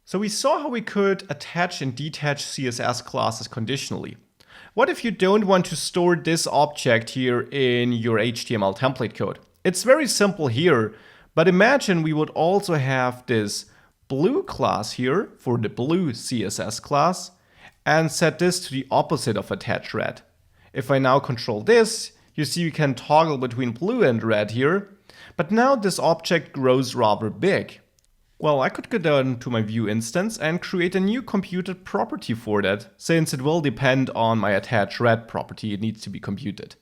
So we saw how we could attach and detach CSS classes conditionally. What if you don't want to store this object here in your HTML template code? It's very simple here, but imagine we would also have this blue class here for the blue CSS class and set this to the opposite of attach red. If I now control this, you see we can toggle between blue and red here, but now this object grows rather big. Well, I could go down to my view instance and create a new computed property for that, since it will depend on my attach red property it needs to be computed.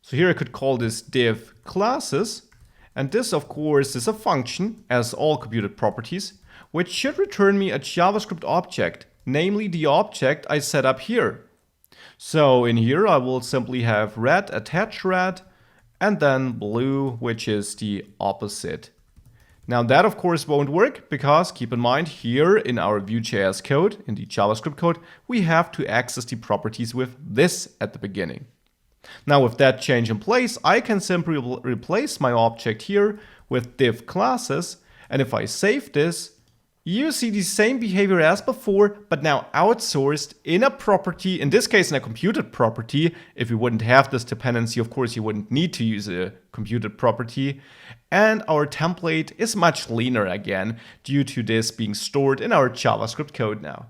So here I could call this div classes, and this of course is a function, as all computed properties, which should return me a JavaScript object, namely the object I set up here. So in here I will simply have red attach red, and then blue, which is the opposite. Now that of course won't work because keep in mind here in our Vue.js code, in the JavaScript code, we have to access the properties with this at the beginning. Now with that change in place, I can simply replace my object here with div classes, and if I save this, you see the same behavior as before, but now outsourced in a property, in this case in a computed property. If you wouldn't have this dependency, of course you wouldn't need to use a computed property. And our template is much leaner again, due to this being stored in our JavaScript code now.